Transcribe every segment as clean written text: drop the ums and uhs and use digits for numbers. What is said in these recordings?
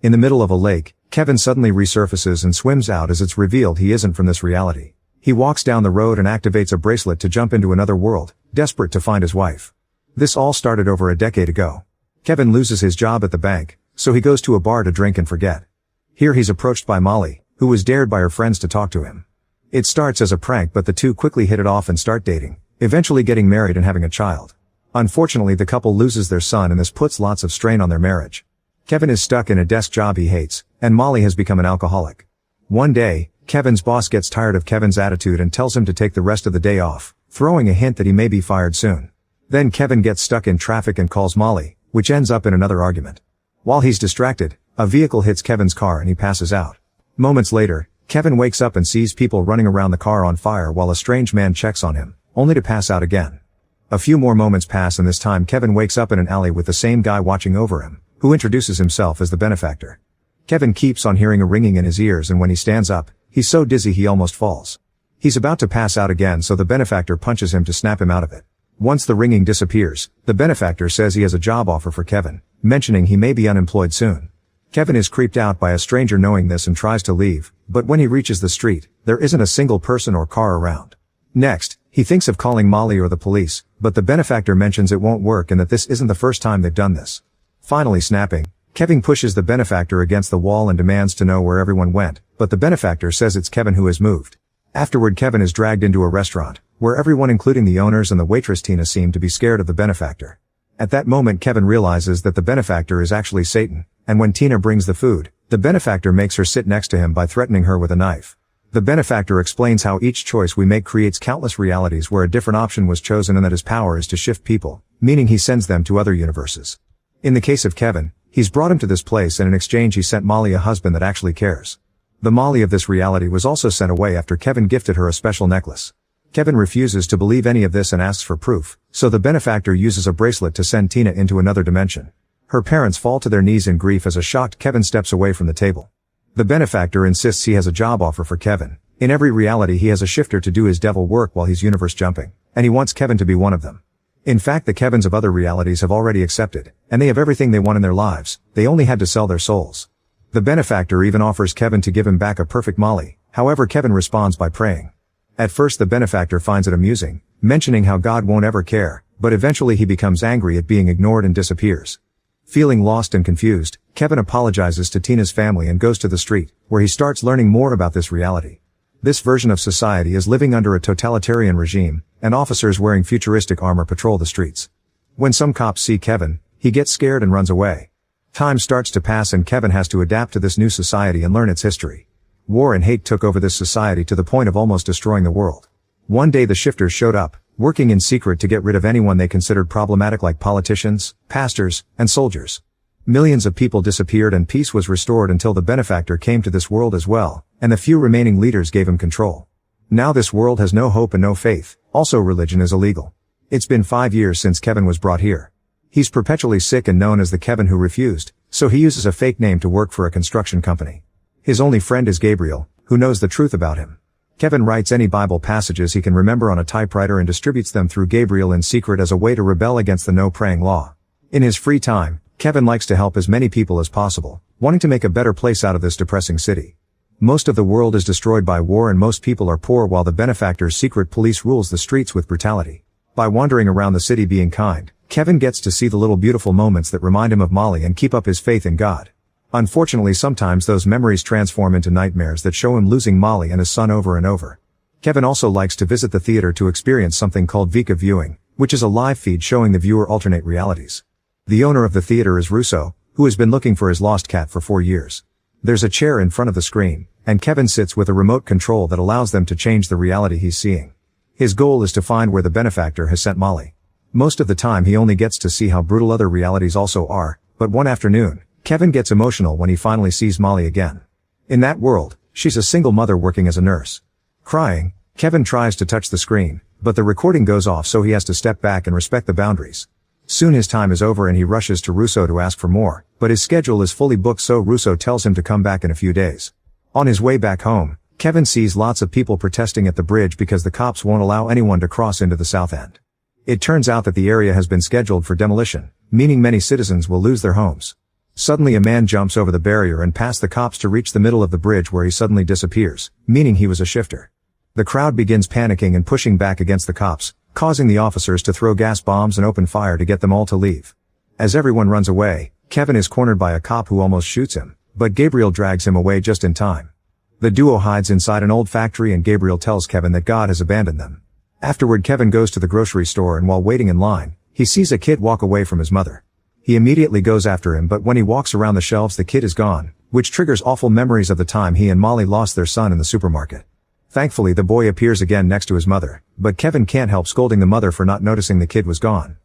In the middle of a lake, Kevin suddenly resurfaces and swims out as it's revealed he isn't from this reality. He walks down the road and activates a bracelet to jump into another world, desperate to find his wife. This all started over a decade ago. Kevin loses his job at the bank, so he goes to a bar to drink and forget. Here he's approached by Molly, who was dared by her friends to talk to him. It starts as a prank, but the two quickly hit it off and start dating, eventually getting married and having a child. Unfortunately, the couple loses their son, and this puts lots of strain on their marriage. Kevin is stuck in a desk job he hates, and Molly has become an alcoholic. One day, Kevin's boss gets tired of Kevin's attitude and tells him to take the rest of the day off, throwing a hint that he may be fired soon. Then Kevin gets stuck in traffic and calls Molly, which ends up in another argument. While he's distracted, a vehicle hits Kevin's car and he passes out. Moments later, Kevin wakes up and sees people running around the car on fire while a strange man checks on him, only to pass out again. A few more moments pass, and this time Kevin wakes up in an alley with the same guy watching over him, who introduces himself as the benefactor. Kevin keeps on hearing a ringing in his ears, and when he stands up, he's so dizzy he almost falls. He's about to pass out again, so the benefactor punches him to snap him out of it. Once the ringing disappears, the benefactor says he has a job offer for Kevin, mentioning he may be unemployed soon. Kevin is creeped out by a stranger knowing this and tries to leave, but when he reaches the street, there isn't a single person or car around. Next, he thinks of calling Molly or the police, but the benefactor mentions it won't work and that this isn't the first time they've done this. Finally snapping, Kevin pushes the benefactor against the wall and demands to know where everyone went, but the benefactor says it's Kevin who has moved. Afterward, Kevin is dragged into a restaurant, where everyone including the owners and the waitress Tina seem to be scared of the benefactor. At that moment, Kevin realizes that the benefactor is actually Satan, and when Tina brings the food, the benefactor makes her sit next to him by threatening her with a knife. The benefactor explains how each choice we make creates countless realities where a different option was chosen, and that his power is to shift people, meaning he sends them to other universes. In the case of Kevin, he's brought him to this place, and in exchange he sent Molly a husband that actually cares. The Molly of this reality was also sent away after Kevin gifted her a special necklace. Kevin refuses to believe any of this and asks for proof, so the benefactor uses a bracelet to send Tina into another dimension. Her parents fall to their knees in grief as a shocked Kevin steps away from the table. The benefactor insists he has a job offer for Kevin. In every reality he has a shifter to do his devil work while he's universe jumping, and he wants Kevin to be one of them. In fact, the Kevins of other realities have already accepted, and they have everything they want in their lives, they only had to sell their souls. The benefactor even offers Kevin to give him back a perfect Molly, however Kevin responds by praying. At first the benefactor finds it amusing, mentioning how God won't ever care, but eventually he becomes angry at being ignored and disappears. Feeling lost and confused, Kevin apologizes to Tina's family and goes to the street, where he starts learning more about this reality. This version of society is living under a totalitarian regime, and officers wearing futuristic armor patrol the streets. When some cops see Kevin, he gets scared and runs away. Time starts to pass and Kevin has to adapt to this new society and learn its history. War and hate took over this society to the point of almost destroying the world. One day the shifters showed up, working in secret to get rid of anyone they considered problematic, like politicians, pastors, and soldiers. Millions of people disappeared and peace was restored until the benefactor came to this world as well, and the few remaining leaders gave him control. Now this world has no hope and no faith, also religion is illegal. It's been 5 years since Kevin was brought here. He's perpetually sick and known as the Kevin who refused, so he uses a fake name to work for a construction company. His only friend is Gabriel, who knows the truth about him. Kevin writes any Bible passages he can remember on a typewriter and distributes them through Gabriel in secret as a way to rebel against the no-praying law. In his free time, Kevin likes to help as many people as possible, wanting to make a better place out of this depressing city. Most of the world is destroyed by war and most people are poor, while the benefactor's secret police rules the streets with brutality. By wandering around the city being kind, Kevin gets to see the little beautiful moments that remind him of Molly and keep up his faith in God. Unfortunately, sometimes those memories transform into nightmares that show him losing Molly and his son over and over. Kevin also likes to visit the theater to experience something called Vika viewing, which is a live feed showing the viewer alternate realities. The owner of the theater is Russo, who has been looking for his lost cat for 4 years. There's a chair in front of the screen, and Kevin sits with a remote control that allows them to change the reality he's seeing. His goal is to find where the benefactor has sent Molly. Most of the time he only gets to see how brutal other realities also are, but one afternoon, Kevin gets emotional when he finally sees Molly again. In that world, she's a single mother working as a nurse. Crying, Kevin tries to touch the screen, but the recording goes off, so he has to step back and respect the boundaries. Soon his time is over and he rushes to Russo to ask for more, but his schedule is fully booked, so Russo tells him to come back in a few days. On his way back home, Kevin sees lots of people protesting at the bridge because the cops won't allow anyone to cross into the south end. It turns out that the area has been scheduled for demolition, meaning many citizens will lose their homes. Suddenly a man jumps over the barrier and past the cops to reach the middle of the bridge where he suddenly disappears, meaning he was a shifter. The crowd begins panicking and pushing back against the cops, causing the officers to throw gas bombs and open fire to get them all to leave. As everyone runs away, Kevin is cornered by a cop who almost shoots him, but Gabriel drags him away just in time. The duo hides inside an old factory and Gabriel tells Kevin that God has abandoned them. Afterward, Kevin goes to the grocery store and while waiting in line, he sees a kid walk away from his mother. He immediately goes after him, but when he walks around the shelves the kid is gone, which triggers awful memories of the time he and Molly lost their son in the supermarket. Thankfully the boy appears again next to his mother, but Kevin can't help scolding the mother for not noticing the kid was gone.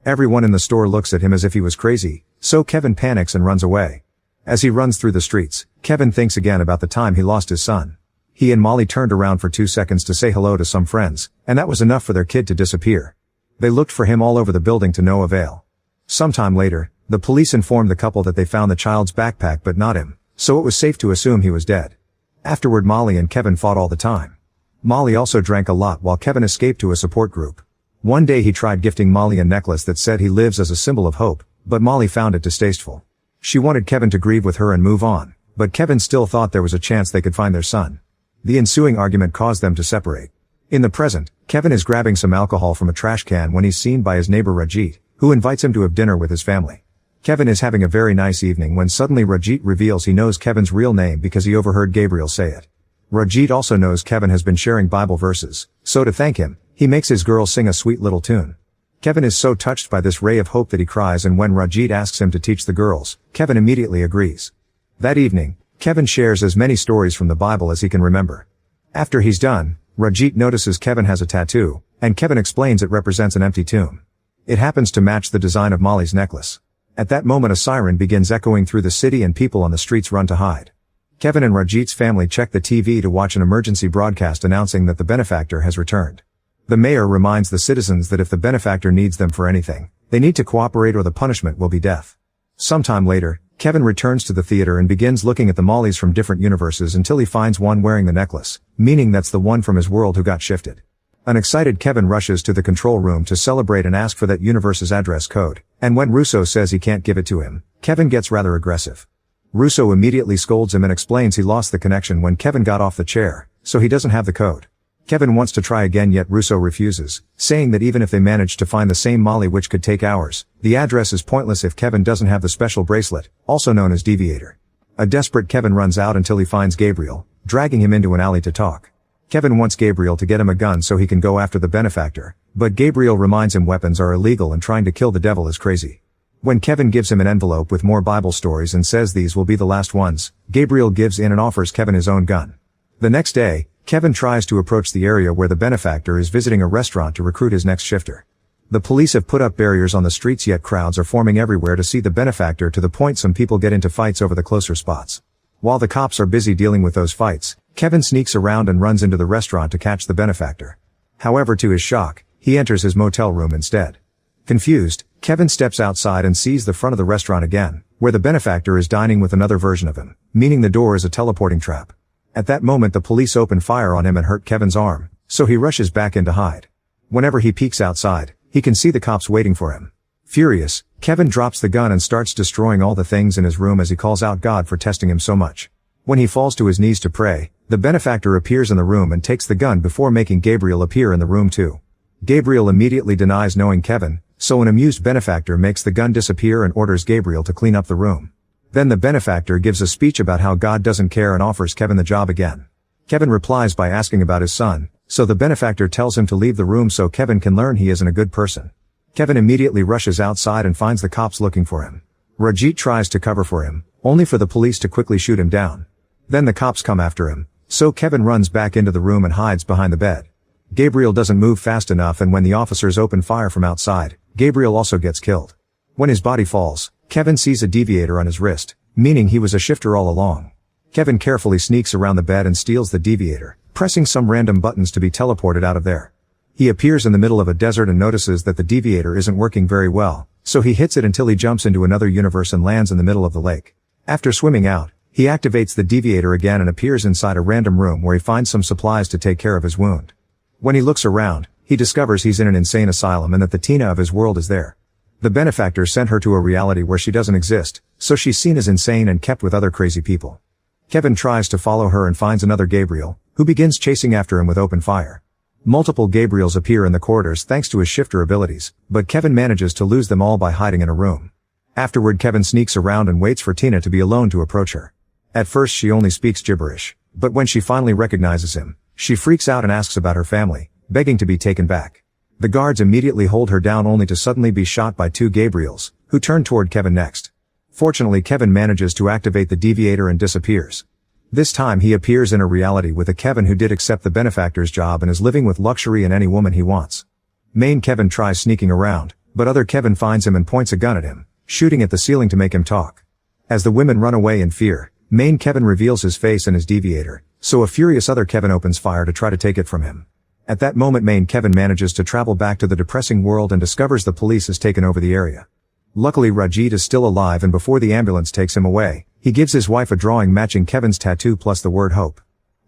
Everyone in the store looks at him as if he was crazy, so Kevin panics and runs away. As he runs through the streets, Kevin thinks again about the time he lost his son. He and Molly turned around for 2 seconds to say hello to some friends, and that was enough for their kid to disappear. They looked for him all over the building to no avail. Sometime later, the police informed the couple that they found the child's backpack but not him, so it was safe to assume he was dead. Afterward, Molly and Kevin fought all the time. Molly also drank a lot while Kevin escaped to a support group. One day he tried gifting Molly a necklace that said he lives as a symbol of hope, but Molly found it distasteful. She wanted Kevin to grieve with her and move on, but Kevin still thought there was a chance they could find their son. The ensuing argument caused them to separate. In the present, Kevin is grabbing some alcohol from a trash can when he's seen by his neighbor Rajit, who invites him to have dinner with his family. Kevin is having a very nice evening when suddenly Rajit reveals he knows Kevin's real name because he overheard Gabriel say it. Rajit also knows Kevin has been sharing Bible verses, so to thank him, he makes his girl sing a sweet little tune. Kevin is so touched by this ray of hope that he cries, and when Rajit asks him to teach the girls, Kevin immediately agrees. That evening, Kevin shares as many stories from the Bible as he can remember. After he's done, Rajit notices Kevin has a tattoo, and Kevin explains it represents an empty tomb. It happens to match the design of Molly's necklace. At that moment a siren begins echoing through the city and people on the streets run to hide. Kevin and Rajit's family check the TV to watch an emergency broadcast announcing that the benefactor has returned. The mayor reminds the citizens that if the benefactor needs them for anything, they need to cooperate or the punishment will be death. Sometime later, Kevin returns to the theater and begins looking at the Mollys from different universes until he finds one wearing the necklace, meaning that's the one from his world who got shifted. An excited Kevin rushes to the control room to celebrate and ask for that universe's address code, and when Russo says he can't give it to him, Kevin gets rather aggressive. Russo immediately scolds him and explains he lost the connection when Kevin got off the chair, so he doesn't have the code. Kevin wants to try again, yet Russo refuses, saying that even if they manage to find the same Molly, which could take hours, the address is pointless if Kevin doesn't have the special bracelet, also known as Deviator. A desperate Kevin runs out until he finds Gabriel, dragging him into an alley to talk. Kevin wants Gabriel to get him a gun so he can go after the benefactor, but Gabriel reminds him weapons are illegal and trying to kill the devil is crazy. When Kevin gives him an envelope with more Bible stories and says these will be the last ones, Gabriel gives in and offers Kevin his own gun. The next day, Kevin tries to approach the area where the benefactor is visiting a restaurant to recruit his next shifter. The police have put up barriers on the streets, yet crowds are forming everywhere to see the benefactor, to the point some people get into fights over the closer spots. While the cops are busy dealing with those fights, Kevin sneaks around and runs into the restaurant to catch the benefactor. However, to his shock, he enters his motel room instead. Confused, Kevin steps outside and sees the front of the restaurant again, where the benefactor is dining with another version of him, meaning the door is a teleporting trap. At that moment the police open fire on him and hurt Kevin's arm, so he rushes back in to hide. Whenever he peeks outside, he can see the cops waiting for him. Furious, Kevin drops the gun and starts destroying all the things in his room as he calls out God for testing him so much. When he falls to his knees to pray, the benefactor appears in the room and takes the gun before making Gabriel appear in the room too. Gabriel immediately denies knowing Kevin, so an amused benefactor makes the gun disappear and orders Gabriel to clean up the room. Then the benefactor gives a speech about how God doesn't care and offers Kevin the job again. Kevin replies by asking about his son, so the benefactor tells him to leave the room so Kevin can learn he isn't a good person. Kevin immediately rushes outside and finds the cops looking for him. Rajit tries to cover for him, only for the police to quickly shoot him down. Then the cops come after him, so Kevin runs back into the room and hides behind the bed. Gabriel doesn't move fast enough, and when the officers open fire from outside, Gabriel also gets killed. When his body falls, Kevin sees a deviator on his wrist, meaning he was a shifter all along. Kevin carefully sneaks around the bed and steals the deviator, pressing some random buttons to be teleported out of there. He appears in the middle of a desert and notices that the deviator isn't working very well, so he hits it until he jumps into another universe and lands in the middle of the lake. After swimming out, he activates the deviator again and appears inside a random room where he finds some supplies to take care of his wound. When he looks around, he discovers he's in an insane asylum and that the Tina of his world is there. The benefactor sent her to a reality where she doesn't exist, so she's seen as insane and kept with other crazy people. Kevin tries to follow her and finds another Gabriel, who begins chasing after him with open fire. Multiple Gabriels appear in the corridors thanks to his shifter abilities, but Kevin manages to lose them all by hiding in a room. Afterward, Kevin sneaks around and waits for Tina to be alone to approach her. At first she only speaks gibberish, but when she finally recognizes him, she freaks out and asks about her family, begging to be taken back. The guards immediately hold her down only to suddenly be shot by two Gabriels, who turn toward Kevin next. Fortunately, Kevin manages to activate the deviator and disappears. This time he appears in a reality with a Kevin who did accept the benefactor's job and is living with luxury and any woman he wants. Main Kevin tries sneaking around, but other Kevin finds him and points a gun at him, shooting at the ceiling to make him talk. As the women run away in fear, Main Kevin reveals his face and his deviator, so a furious other Kevin opens fire to try to take it from him. At that moment, Main Kevin manages to travel back to the depressing world and discovers the police has taken over the area. Luckily, Rajit is still alive, and before the ambulance takes him away, he gives his wife a drawing matching Kevin's tattoo plus the word hope.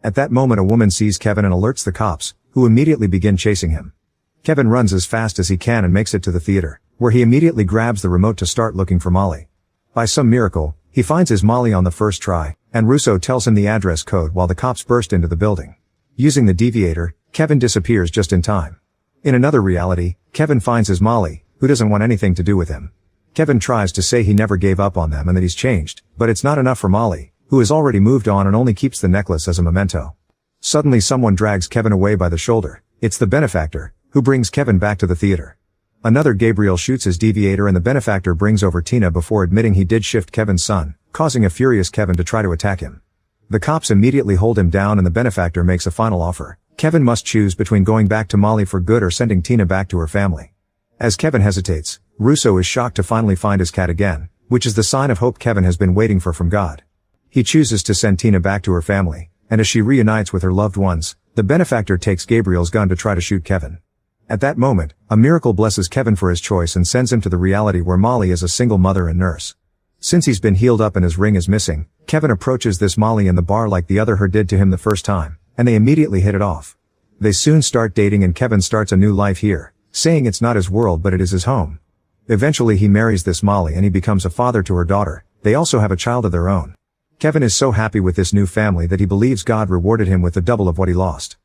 At that moment, a woman sees Kevin and alerts the cops, who immediately begin chasing him. Kevin runs as fast as he can and makes it to the theater, where he immediately grabs the remote to start looking for Molly. By some miracle, he finds his Molly on the first try, and Russo tells him the address code while the cops burst into the building. Using the deviator, Kevin disappears just in time. In another reality, Kevin finds his Molly, who doesn't want anything to do with him. Kevin tries to say he never gave up on them and that he's changed, but it's not enough for Molly, who has already moved on and only keeps the necklace as a memento. Suddenly someone drags Kevin away by the shoulder. It's the benefactor, who brings Kevin back to the theater. Another Gabriel shoots his deviator and the benefactor brings over Tina before admitting he did shift Kevin's son, causing a furious Kevin to try to attack him. The cops immediately hold him down and the benefactor makes a final offer. Kevin must choose between going back to Molly for good or sending Tina back to her family. As Kevin hesitates, Russo is shocked to finally find his cat again, which is the sign of hope Kevin has been waiting for from God. He chooses to send Tina back to her family, and as she reunites with her loved ones, the benefactor takes Gabriel's gun to try to shoot Kevin. At that moment, a miracle blesses Kevin for his choice and sends him to the reality where Molly is a single mother and nurse. Since he's been healed up and his ring is missing, Kevin approaches this Molly in the bar like the other her did to him the first time, and they immediately hit it off. They soon start dating and Kevin starts a new life here, saying it's not his world but it is his home. Eventually he marries this Molly and he becomes a father to her daughter. They also have a child of their own. Kevin is so happy with this new family that he believes God rewarded him with the double of what he lost.